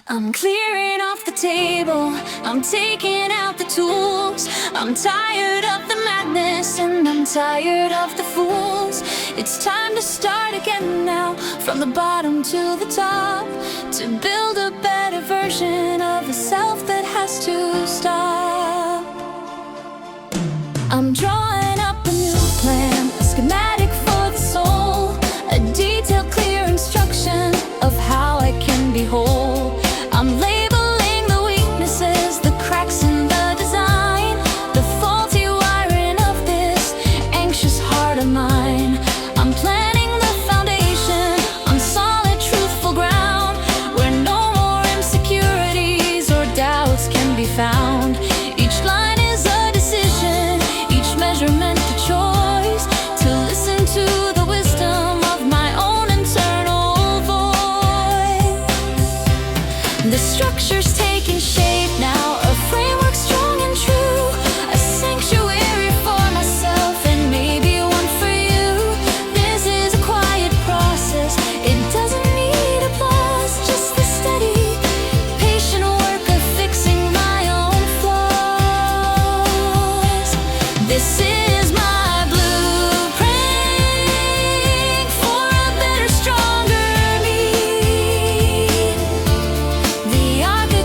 I'm clearing off the table, I'm taking out the tools. I'm tired of the madness and I'm tired of the fools. It's time to start again now, from the bottom to the top, to build a better version of the self that has to stop. I'm drawing up a new plan, a schematic for the soul, a detailed, clear instruction of how I can be whole. I'm labeling the weaknesses, the cracks in the design, the faulty wiring of this anxious heart of mine. I'm planning the foundation on solid, truthful ground, where no more insecurities or doubts can be found. Each line is a decision, each measurement a choice, to listen to the wisdom of my own internal voice. The structure's taking shape now, a framework strong and true, a sanctuary for myself and maybe one for you. This is a quiet process, it doesn't need applause, just the steady, patient work of fixing my own flaws. This is my blueprint for a better, stronger me. The architect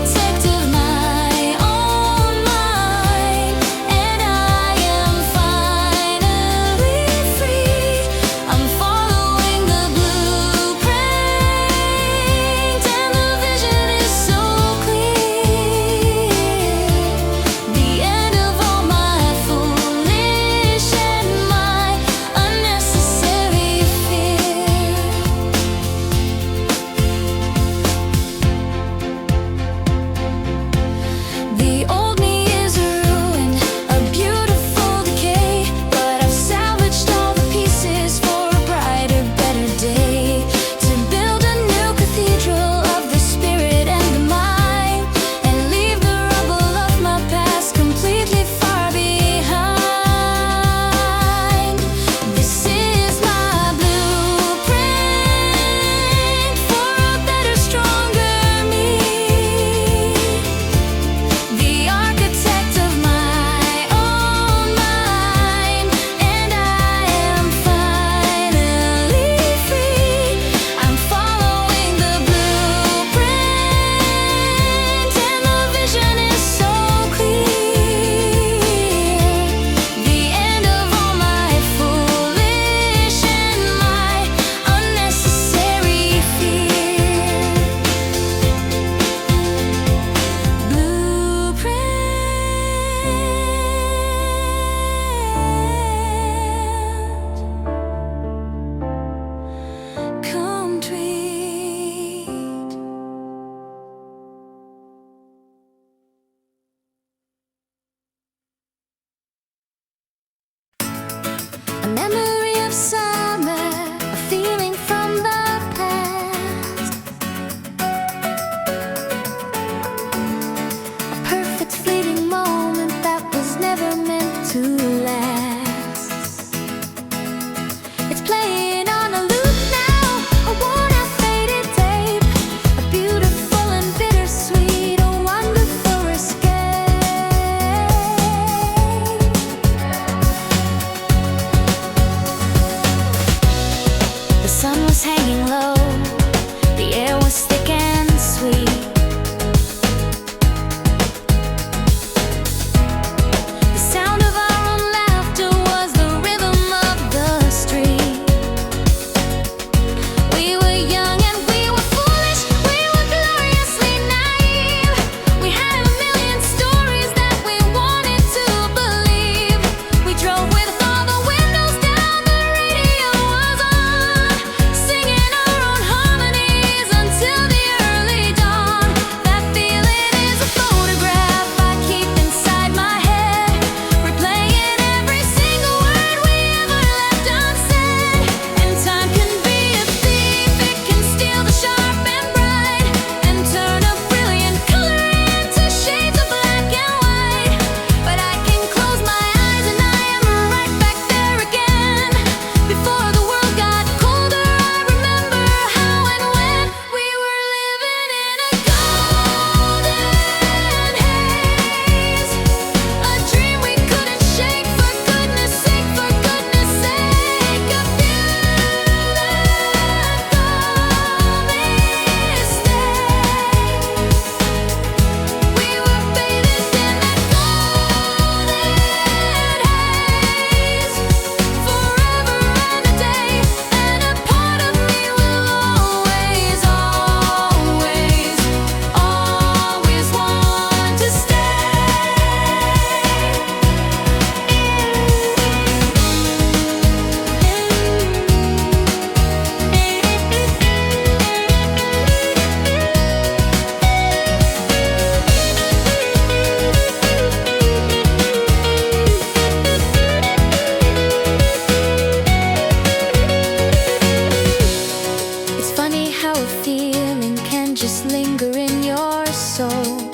memories linger in your soul.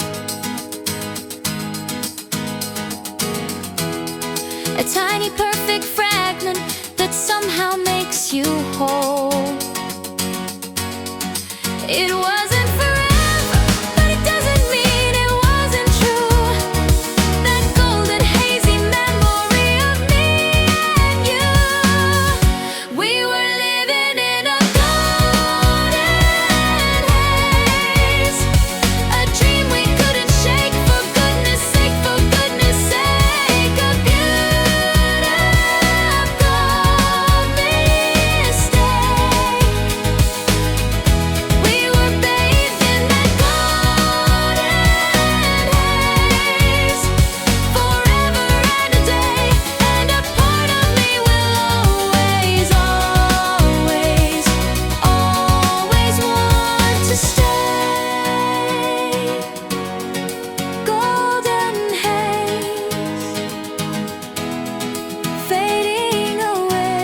A tiny perfect fragment that somehow makes you whole. It wasn't forever, but it doesn't mean it wasn't true. That golden hazy memory of me and you. We were living in a golden haze, a dream we couldn't shake. For goodness sake, for goodness sake, a beautiful mistake. We were bathed in that golden haze, forever and a day, and a part of me will always, always, always want to stay. Golden haze, fading away.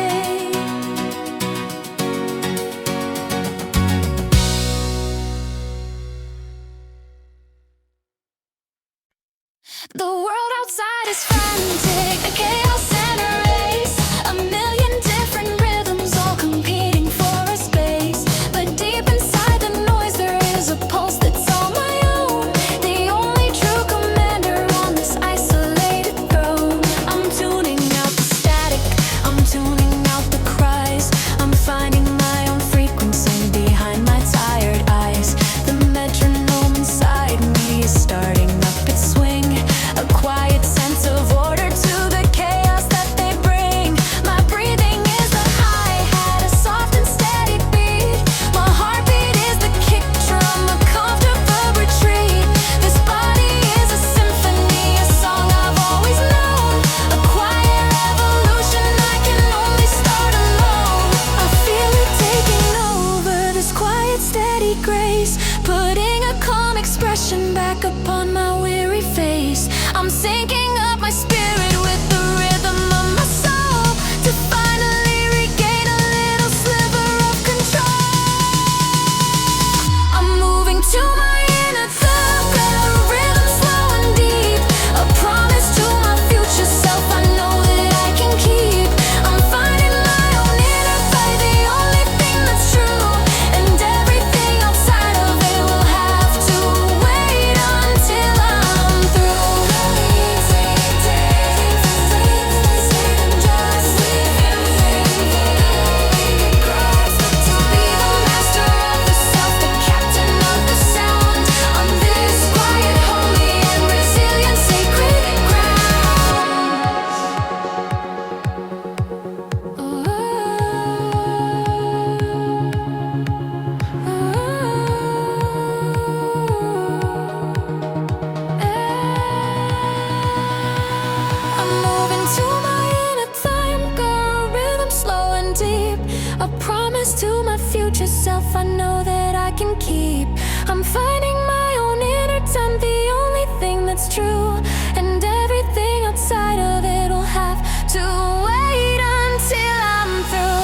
The world outside is frantic, a chaos and a race. A million different rhythms all competing for a space. But deep inside the noise there is a pulse that's all my own. The only true commander on this isolated throne. I'm tuning out the static, I'm tuning out the cries. I'm finding my own frequency behind my tired eyes. The metronome inside me is starting up its swing. A quiet sense of order to the chaos that they bring. My breathing is the hi-hat, a soft and steady beat. My heartbeat is the kick drum, a comfortable retreat. This body is a symphony, a song I've always known. A quiet revolution I can only start alone. I feel it taking over, this quiet steady grace, putting a calm expression back upon my weary face. I'm syncing up my spirit with the rhythm of my soul to finally regain a little sliver of control. I'm moving to my inner thug, a rhythm slow and deep, a promise to my future self I know that I can keep. I'm finding my own inner fight, the only thing that's true, and everything outside of it will have to wait until I'm through. To be the master of the self, the captain of the sound, on this quiet, holy and resilient sacred ground. I'm moving to my inner time, girl, rhythm slow and deep, a promise to my future self I know that I can keep. I'm finding my own inner time, the only thing that's true, and everything outside of it will have to wait until I'm through.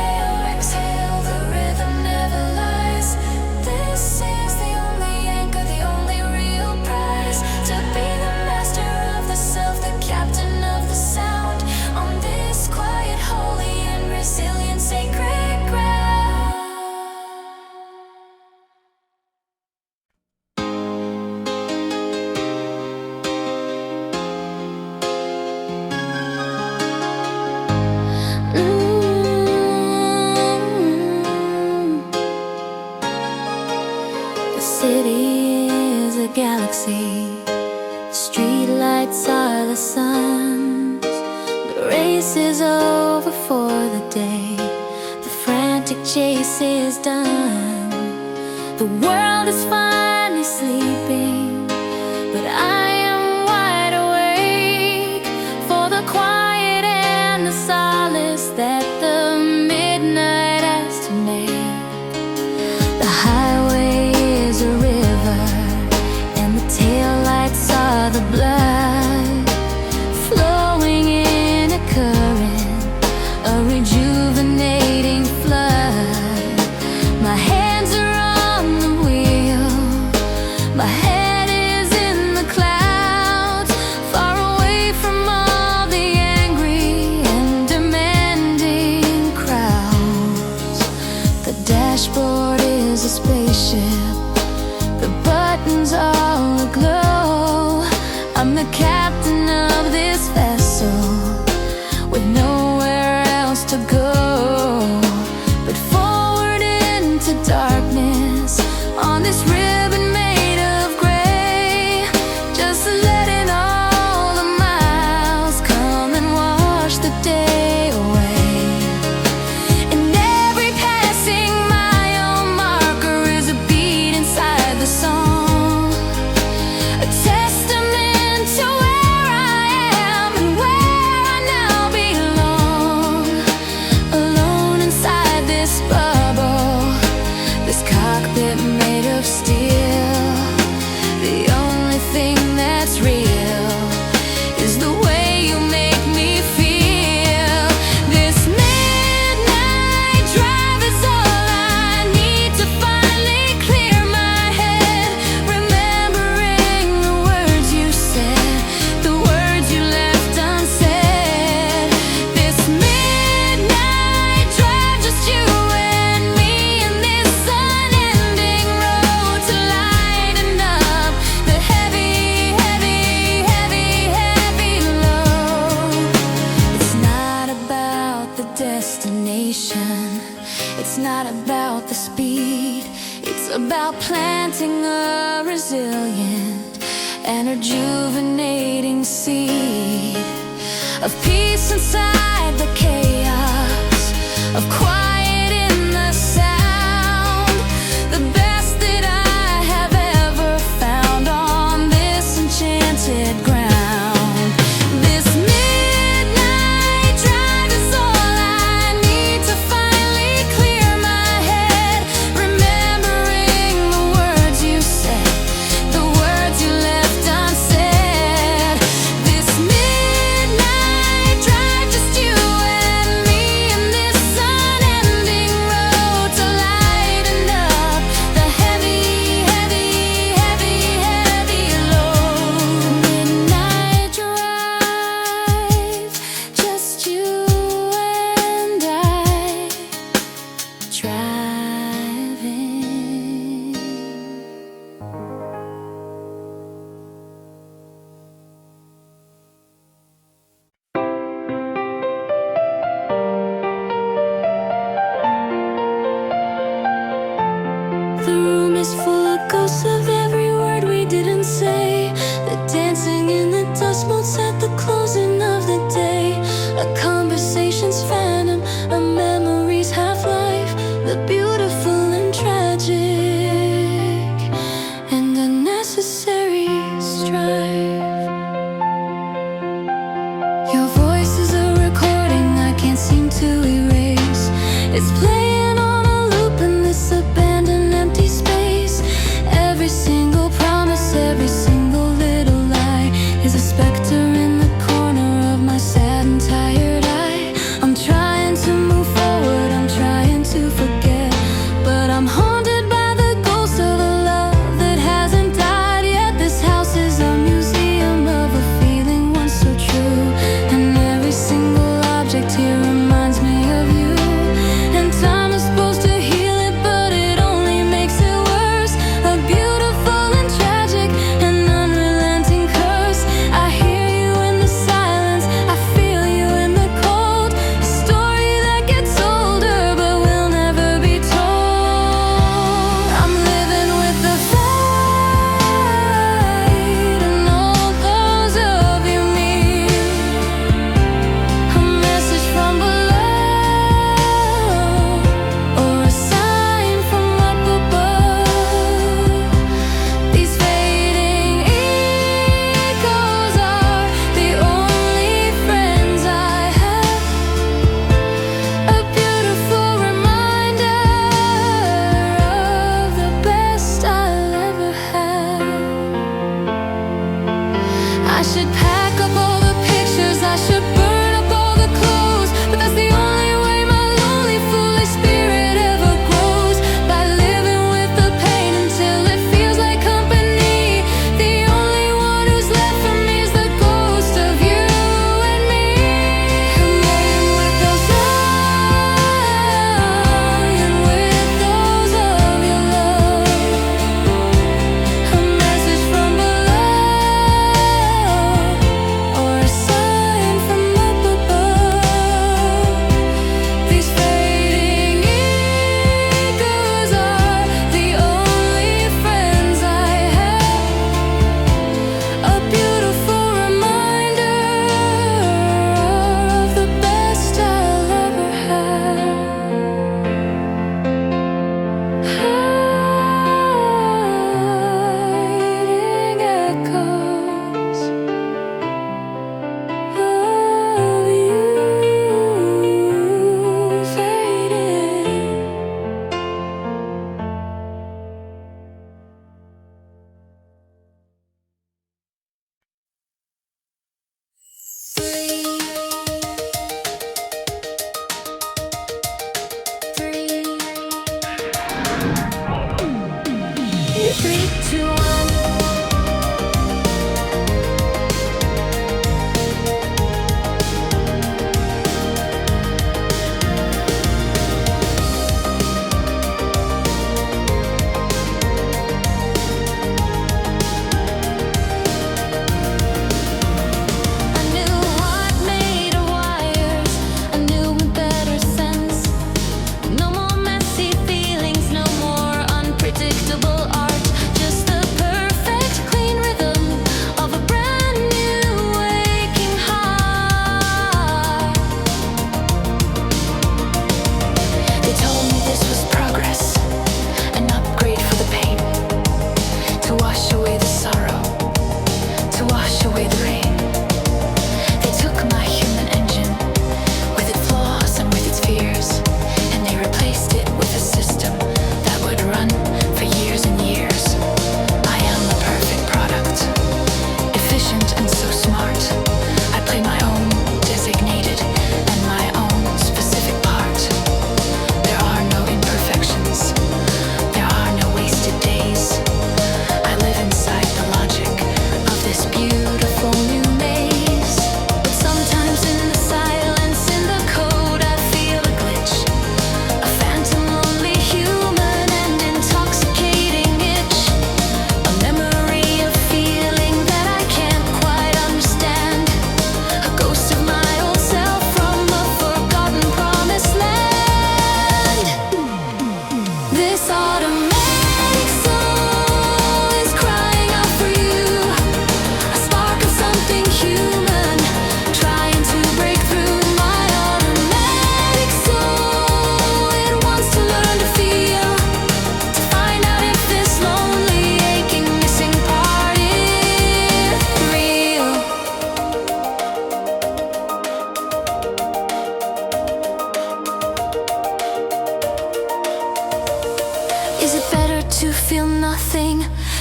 Inner exhale, the rhythm never lies. This is the only anchor, the only real prize. To be the master of the self, the captain of the sound, on this quiet, holy and resilient sacred ground. The city is a galaxy. Streetlights are the suns. The race is over for the day. The frantic chase is done. The world is finally sleeping, but I am wide awake for the quiet and the solace that the midnight has to make. The highway is a river, and the taillights are the blood flowing in a current, a rejuvenating flood. My hands are on the wheel, my head is in the clouds, far away from all the angry and demanding crowds. The dashboard is a spaceship, the buttons all aglow. I'm the captain of this vessel with nowhere else to go but forward into darkness on this ribbon made of gray, just letting all the miles come and wash the day away. And every passing mile marker is a beat inside the song, a testament to where I am and where I now belong. Alone inside this bubble, this cockpit made of steel, the only thing that's real is the way you make me feel. This midnight drive is all I need to finally clear my head, remembering the words you said, the words you left unsaid. This midnight drive, just you and me, and this unending road to lighten up the heavy, heavy, heavy, heavy load. It's not about the destination, it's not about the speed, it's about planting a resilient and rejuvenating seed of peace inside the chaos, of quiet in the sound, the best that I have ever found on this enchanted ground. This midnight drive is all I need to finally clear my head, remembering the words you said, the words you left unsaid. This midnight drive, just you and me, and this unending 3, 2, 1.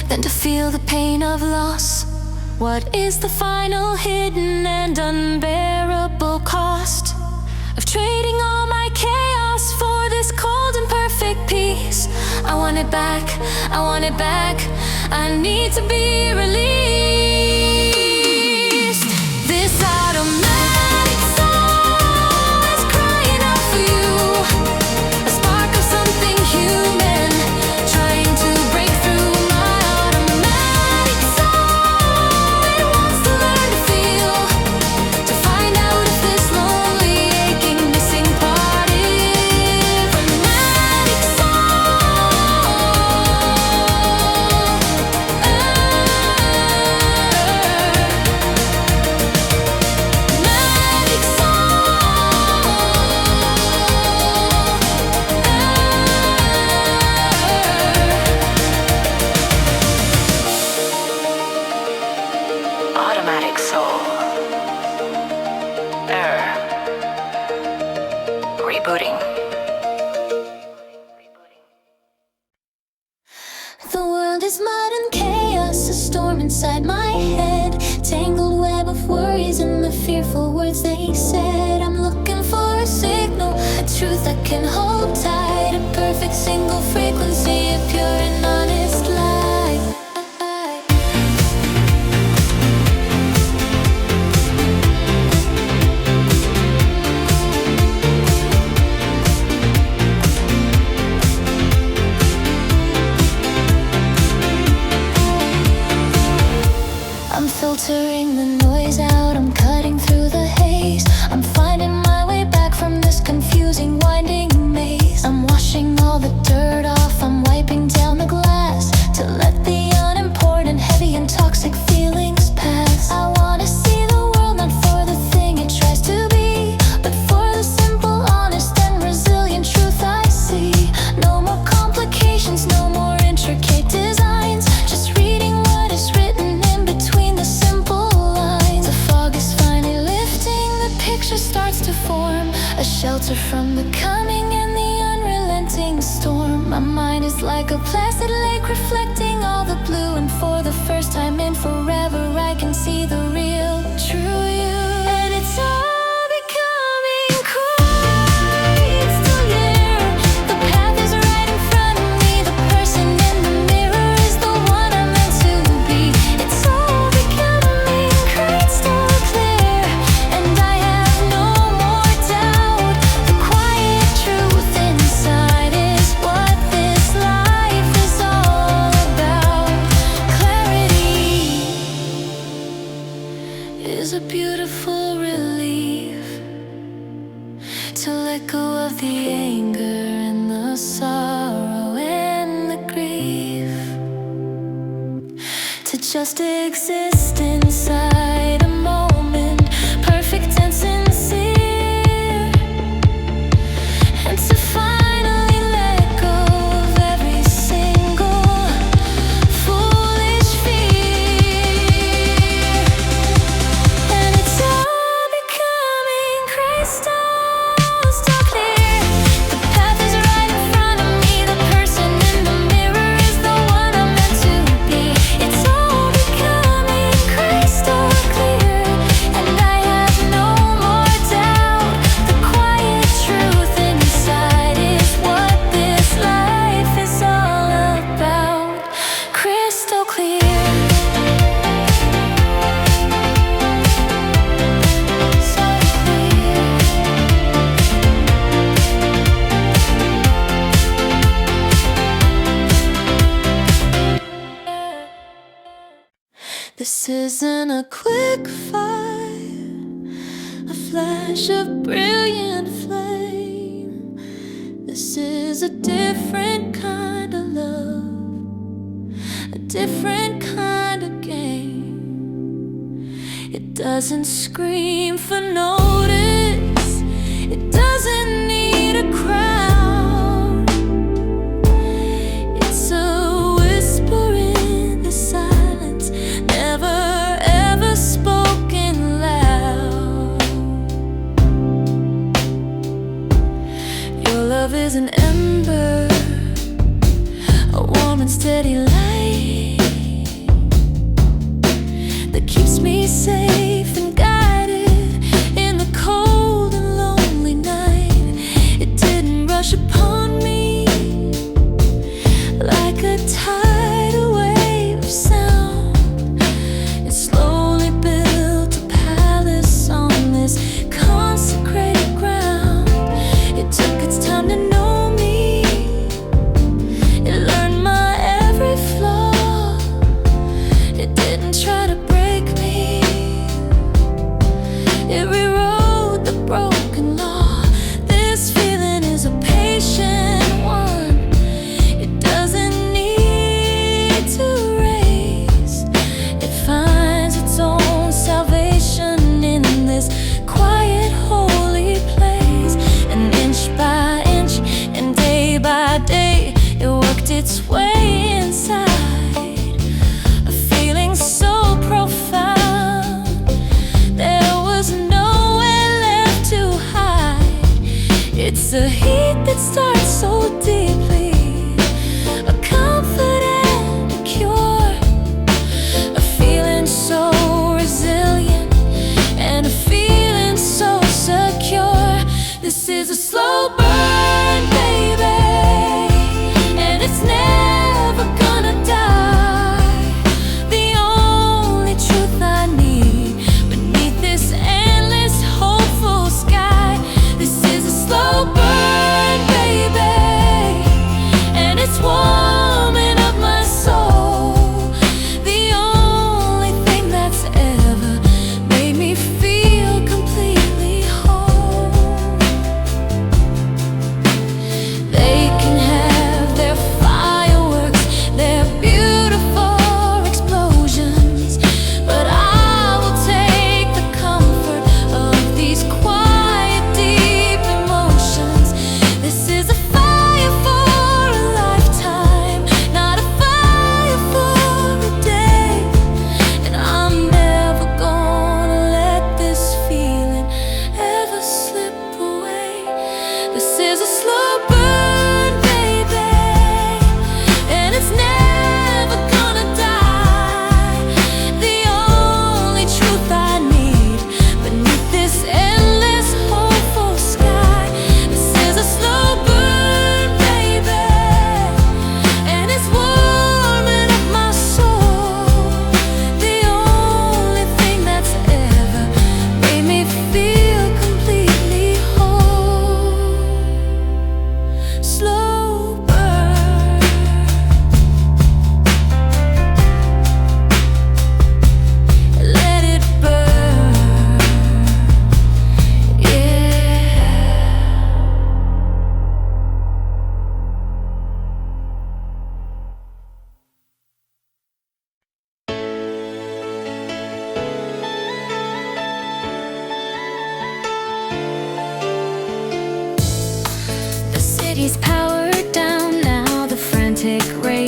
Than to feel the pain of loss. What is the final hidden and unbearable cost of trading all my chaos for this cold and perfect peace? I want it back, I want it back. I need to be released. This automatic soul is crying out for you. A spark of something human trying to break through. Rebooting. The world is mud and chaos, a storm inside my head. Tangled web of worries and the fearful words they said. I'm looking for a signal, a truth I can hold tight. A perfect single frequency, a pure and honest light. Filtering the noise out, I'm cutting through the haze. I'm finding my way back from this confusing winding maze. I'm washing all the dirt off, I'm wiping down the glass to let the unimportant, heavy and toxic feelings pass. I wanna see the world not for the thing it tries to be, but for the simple, honest and resilient truth I see. No more complications, no more intricate designs, just reading what is written in between the simple lines. The fog is finally lifting, the picture starts to form, a shelter from the coming and the unrelenting storm. My mind is like a placid lake reflecting all the blue, and for the first time in forever I can see the real, true you. And it's all becoming crystal clear. The path is right in front of me, the person in the mirror is the was a beautiful relief to let go of the anger and the sorrow and the grief, to just exist inside a moment, perfect and sincere, and to finally let go of every single foolish fear. And it's all becoming crystal clear. The path is right in front of me, the person in the mirror is the one I'm meant to be. It's all becoming crystal clear, and I have no more doubt. The quiet truth inside is what this life is all about. Crystal clear. So clear. This isn't a quick fire, a flash of brilliant flame. This is a different kind of love, a different kind of game. It doesn't scream for notice, it doesn't need a crowd. It's a whisper in the silence, never ever spoken loud. Your love is an ember, a warm and steady light that keeps me safe and guided in the cold and lonely night. It didn't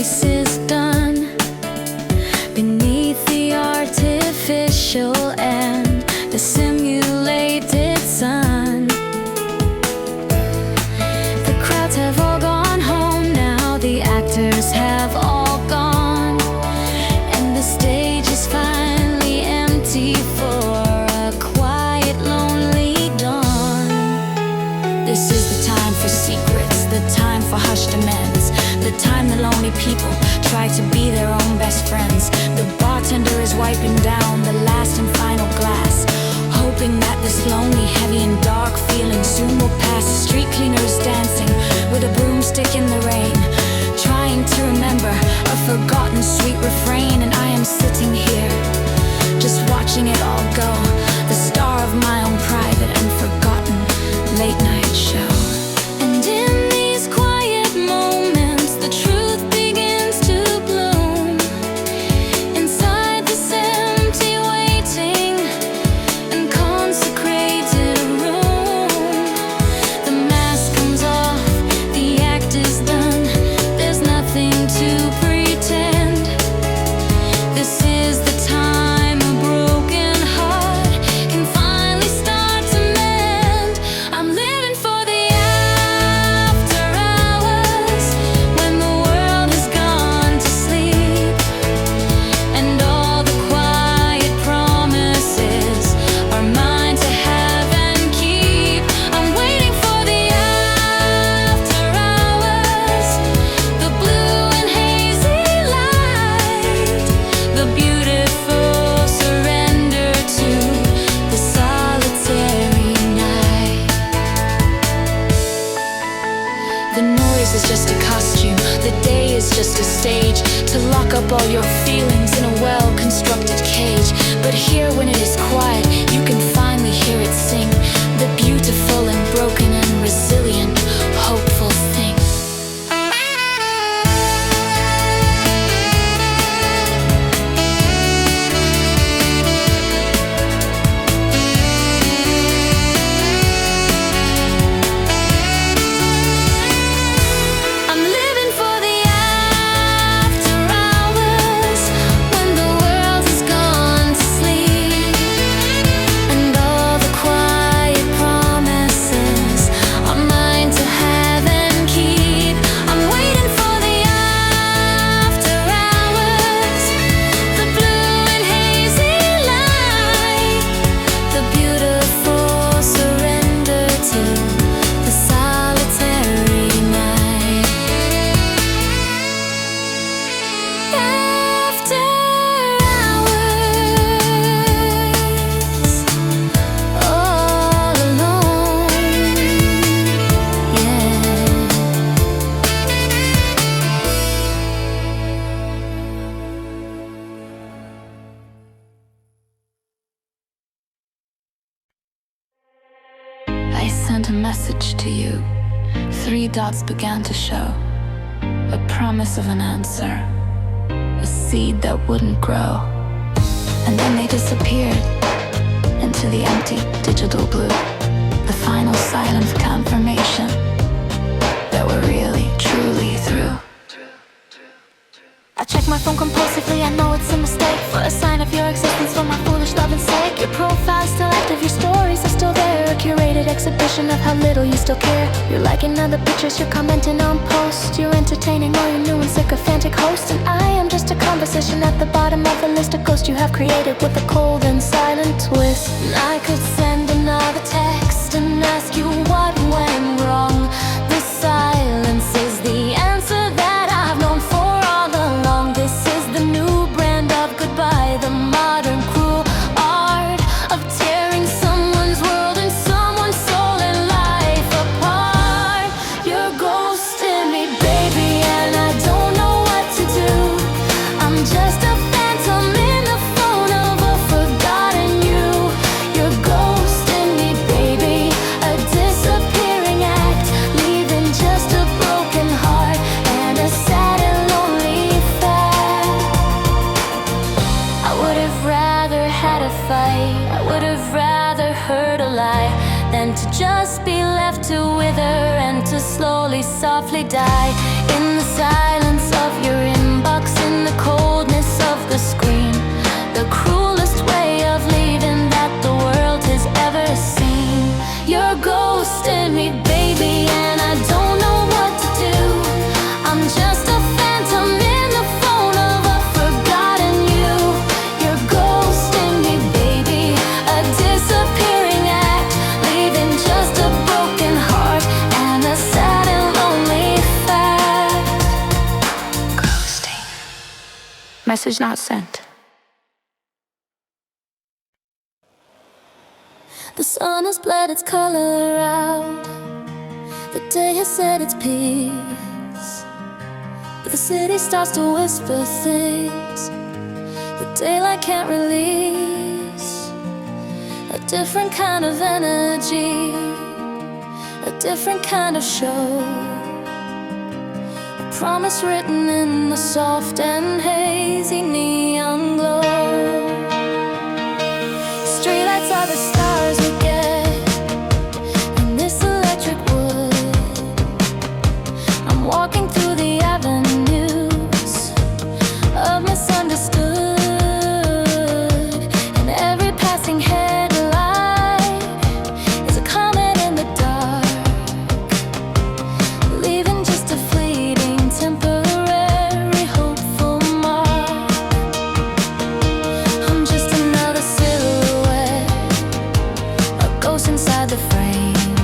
race is done beneath the artificial and the simulated sun. The crowds have all gone home now, the actors have all gone, and the stage is finally empty for a quiet, lonely dawn. This is the time for secrets, the time for hushed amends, the time the lonely people try to be their own best friends. The bartender is wiping down the last and final glass, hoping that this lonely, heavy and dark feeling soon will pass. The street cleaner is dancing with a broomstick in the rain, trying to remember a forgotten sweet refrain. And I am sitting here, just watching it all go, the star of my own private and forgotten late night show. And in these quiet moments, the truth begins to bloom inside this empty, waiting and consecrated room. The mask comes off, the act is done, there's nothing to pretend. This is the time a broken heart can finally start to mend. I'm living for the after hours, when the world has gone to sleep, and all the quiet promises are mine to have and keep. I'm waiting for the after hours, the blue and hazy light, the beautiful surrender to the solitary night. The noise is just a costume, the day is just a stage to lock up all your feelings in a well-constructed cage. But here when it is quiet, you can finally hear it sing, the beautiful and broken and resilient, hopeful thing. I'm living for the after hours, when the world has gone to sleep, and all the quiet promises are mine to have and keep. I'm waiting for the after hours, the blue and hazy light, the beautiful surrender to the solitary night. After hours, all alone, yeah. I sent a message to you. 3 dots began to show, a promise of an answer, a seed that wouldn't grow. And then they disappeared into the empty digital blue, the final silent confirmation that we're really, truly through. I check my phone compulsively, I know it's a mistake, for a sign of your existence for my foolish loving sake. Your profile's still active, your stories are still there, a curated exhibition of how little you still care. You're liking other pictures, you're commenting on posts, you're entertaining all your new and sycophantic hosts. And I am just a composition at the bottom of the list of ghosts you have created with a cold and silent twist. And I could send another text and ask you what went wrong. The silence is the answer that I've known for all along. This is the new brand of goodbye, the modern cruel art of tearing someone's world and someone's soul and life apart. You're ghosting me, baby, and I don't know what to do. I'm just a phantom in the phone of a forgotten you. You're ghosting me, baby, a disappearing act, leaving just a broken heart and a sad and lonely fact. I would have rather had a fight, I would have rather heard a lie, than to just be left to wither and to slowly, softly die in the silence of your Message not sent. The sun has bled its color out. The day has said its piece, but the city starts to whisper things the daylight can't release. A different kind of energy, a different kind of show, a promise written in the soft and hazy neon glow. Streetlights are the stars we get in this electric wood. I'm walking through the avenues of misunderstood, and every passing headlight is a comment in the dark, leaving just a fleeting temporary hopeful mark. I'm just another silhouette, a ghost inside the frame,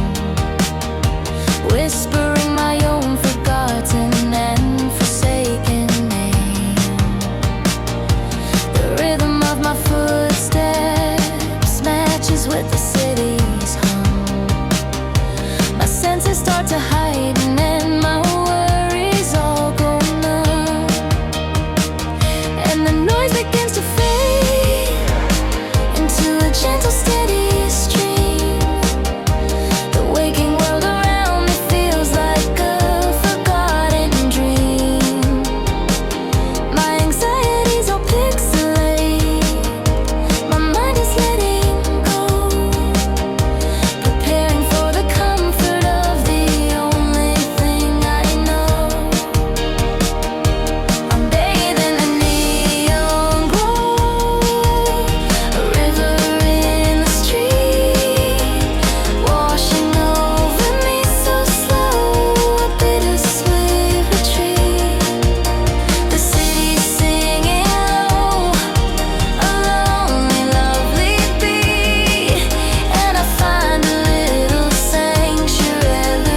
whispering my own forgotten and forsaken name. The rhythm of my footsteps matches with the city's hum. My senses start to heighten and my worries all go numb, and the noise begins to fade into a gentle steady stream. The waking world around me feels like a forgotten dream. My anxieties all pixelate, my mind is letting go, preparing for the comfort of the only thing I know. I'm bathing in neon glow, a river in the street, washing over me so slow, a bittersweet retreat. The city's singing low, a lonely, lovely beat, and I find a little sanctuary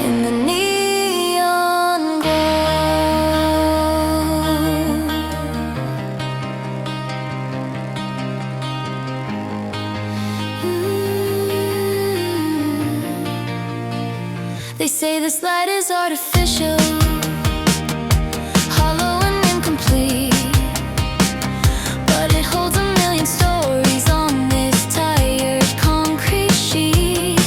in the neon glow. They say this light is artificial, hollow and incomplete, but it holds a million stories on this tired concrete sheet.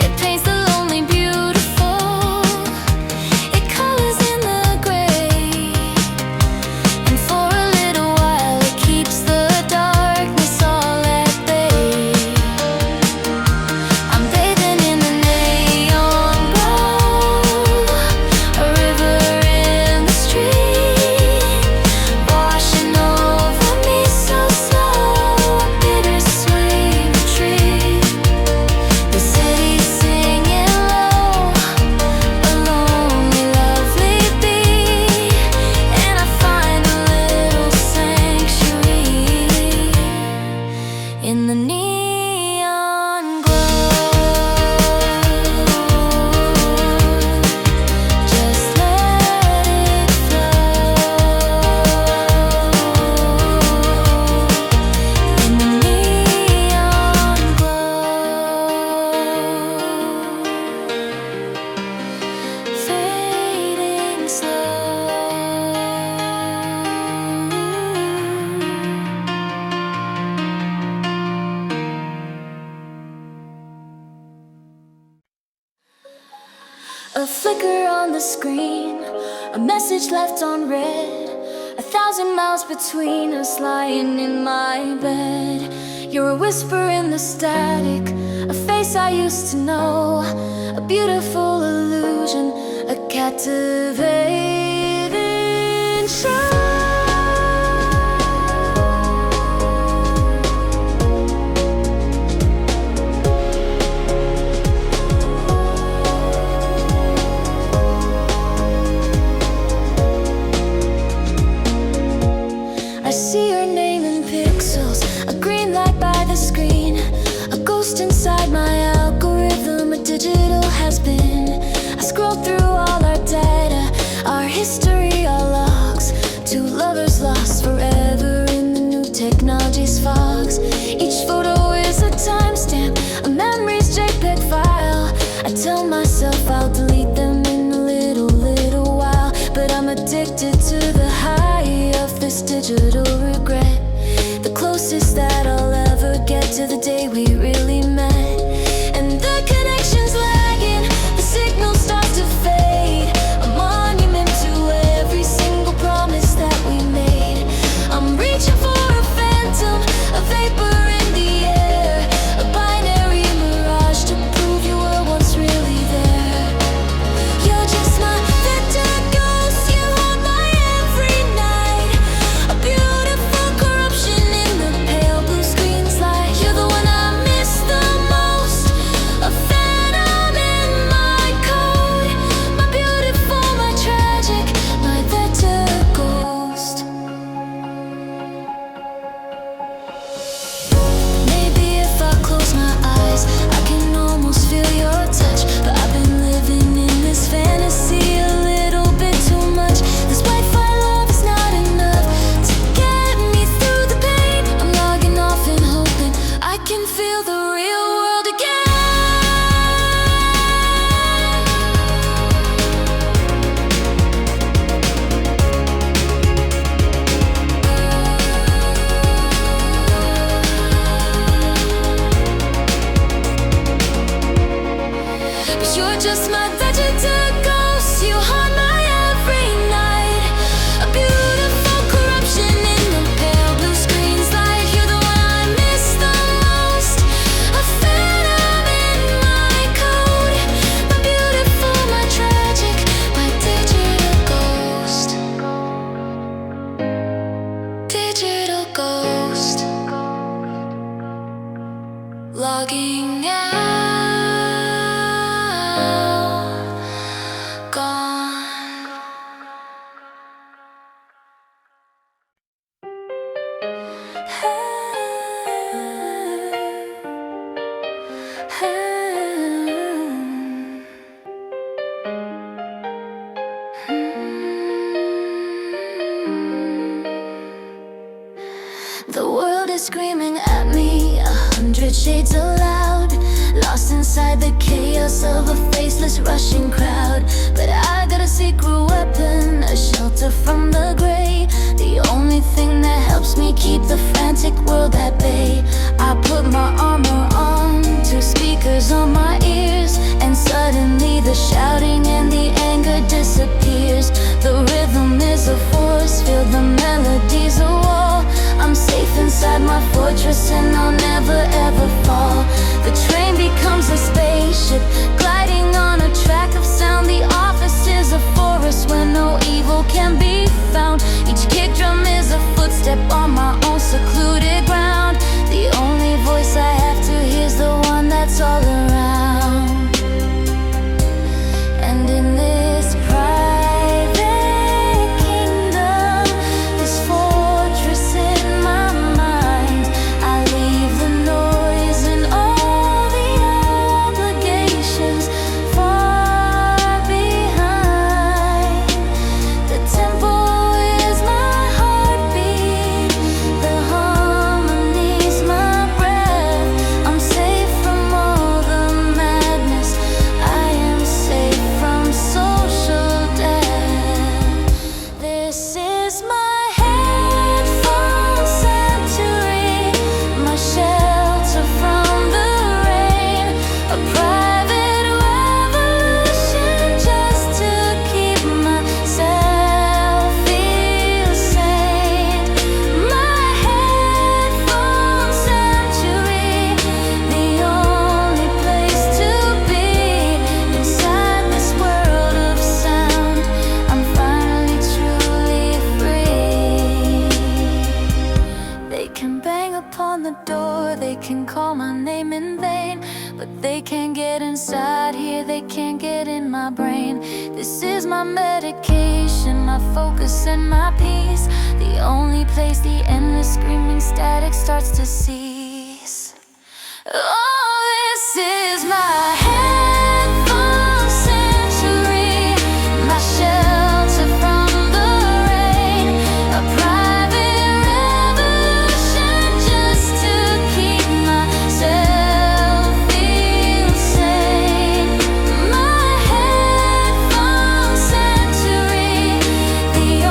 It paints the lonely beautiful, it colors in the gray, and for a little while it keeps the darkness all at bay. I'm bathing in the neon glow, a river in the street, washing over me so slow, a bittersweet retreat. The city's singing low, a lonely, lovely beat, and I find a little sanctuary in the neon glow. Just let it flow in the neon glow, fading slow. A flicker on the screen, a message left on read, 1,000 miles between us lying in my bed. You're a whisper in the static, a face I used to know, a beautiful illusion, a captivating show. I see your name in pixels, a green light by the screen, a ghost inside my algorithm, a digital has-been. I scroll through all our data, our addicted to the high of this digital regret. The closest that I'll ever get to the day we really met. And the connection's lagging, the signal starts to fade. A monument to every single promise that we made. I'm reaching for a phantom, a vapor in the air, a binary mirage to prove you were once really there. You're just my vector ghost, you haunt my every night. A beautiful corruption in the pale blue screen's light. You're the one I miss the most, a phantom in my code. My beautiful, my tragic, my vector ghost. Maybe if I close my eyes, I can almost feel your touch. But I've been living in this fantasy a little bit too much. This Wi-Fi love is not enough to get me through the pain. I'm logging off and hoping I can feel the real world again. But you're just my digital ghost, you haunt my every night. A beautiful corruption in the pale blue screen's light. You're the one I miss the most, a phantom in my code. My beautiful, my tragic, my digital ghost. Digital ghost. Logging out, gone. The world is screaming at me, 100 shades of loud. Lost inside the chaos of a faceless rushing crowd. But I got a secret weapon, a shelter from the gray. The only thing that helps me keep the frantic world at bay. I put my armor on, 2 speakers on my ears, and suddenly the shouting and the anger disappears. The rhythm is a force, feel the melodies a wall. I'm safe inside my fortress and I'll never ever fall. The train becomes a spaceship, gliding on a track of sound. The office is a forest where no evil can be found. Each kick drum is a footstep on my own secluded ground. The only voice I have to hear is the one that's all around. And in this private kingdom, this fortress in my mind, I leave the noise and all the obligations far behind. The tempo is my heartbeat, the harmony's my breath. I'm safe from all the madness, I am safe from social death. This is my headphone sanctuary, my shelter from the rain. A private revolution just to keep myself feel sane. My headphone sanctuary, the only place to be inside this world of sound. I'm finally truly free. They can bang upon the door, they can call my name in vain, but they can't get inside here, they can't get in my brain. This is my medication, my focus and my peace. The only place the endless screaming static starts to cease. Oh, this is my headphone sanctuary, my shelter from the rain. A private revolution just to keep myself feel sane. My headphone sanctuary, the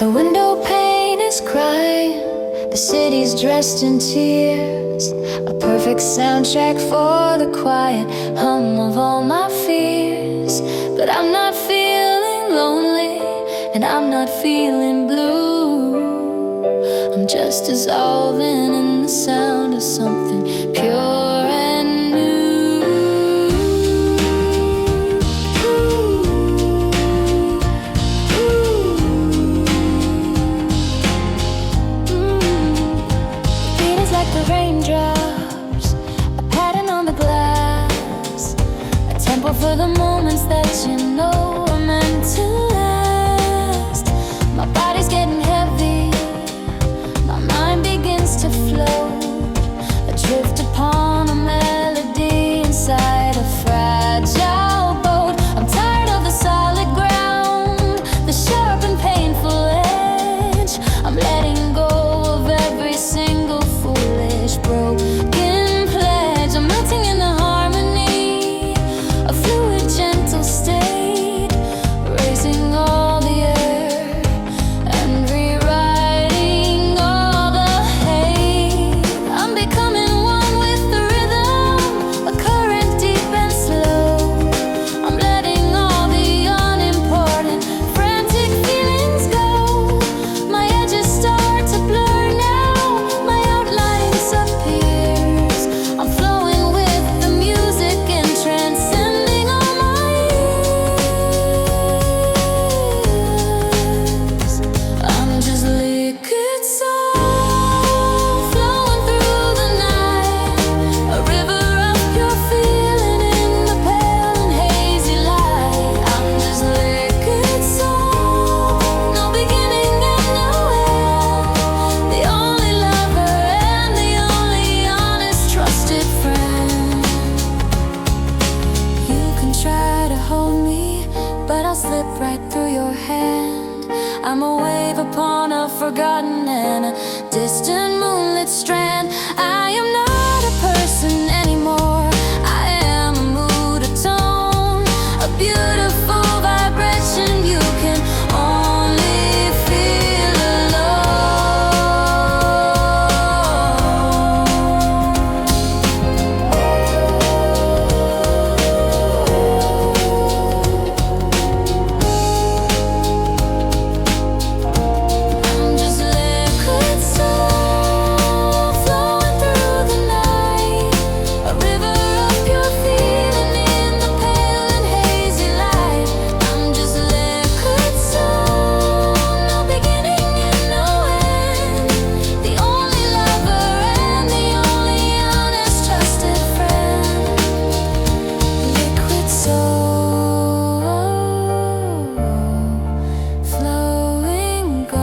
The window pane is crying, the city's dressed in tears. A perfect soundtrack for the quiet hum of all my fears. But I'm not feeling lonely, and I'm not feeling blue. I'm just dissolving in the sound of something pure and new. The beat is like the raindrops, a pattern on the glass, a tempo for the moments that you know are meant to last. My body's getting heavy, my mind begins to float, adrift upon a melody inside a fragile boat. I'm tired of the solid ground, the sharp and painful edge. I'm letting go of every single foolish broken pledge. I'm melting in the harmony, a fluid gentle state, erasing all the air and rewriting all the hate. I'm becoming one with the rhythm, a current deep and slow. I'm letting all the unimportant, frantic feelings go. My edges start to blur now, my outline disappears. I'm flowing with the music and transcending all my years. I'm just liquid soul flowing through the night, a river of pure feeling in the pale and hazy light. I'm just liquid soul, no beginning and no end, the only lover and the only honest trusted friend. You can try to hold me, but I'll slip right through your hand. I'm a wave upon a forgotten and a distant moonlit strand. I am not a person anymore, I am a mood, a tone, a beautiful vibration you can only feel I'm just liquid soul flowing through the night, a river of pure feeling in the pale and hazy light. I'm just liquid soul, no beginning and no end, the only lover and the only honest trusted friend. Liquid soul flowing gone.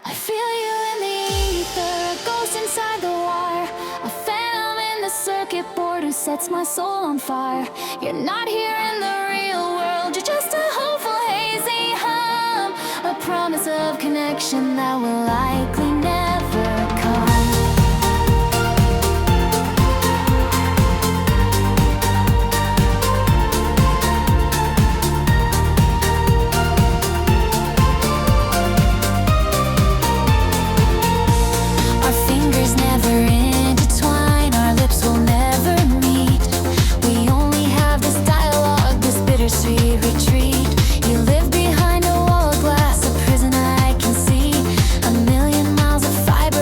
I feel you in the ether, a ghost inside the wire, a phantom in the circuit board who sets my soul on fire. You're not here in the real world, you're just a hopeful hazy hum, a promise of connection that will likely never come. Our fingers never intertwine, our lips will never meet. We only have this dialogue, this bittersweet retreat. You live behind a wall of glass, a prison I can see. A million miles of fiber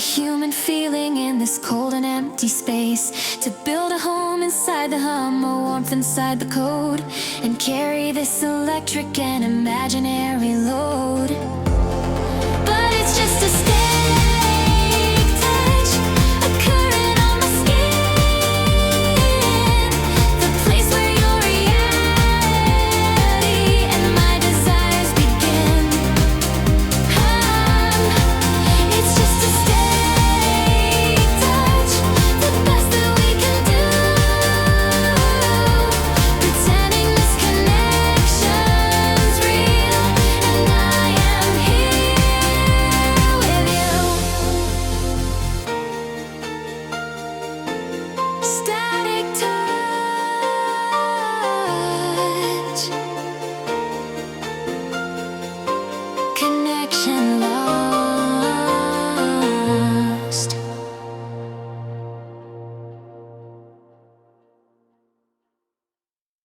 human feeling in this cold and empty space. To build a home inside the hum, a warmth inside the code, and carry this electric and imaginary load. But it's just a steady touch, a current on my skin, the place where your reality and my desires begin. It's just a steady touch, the best that we can do, pretending this connection's real, and I am here with you. Stay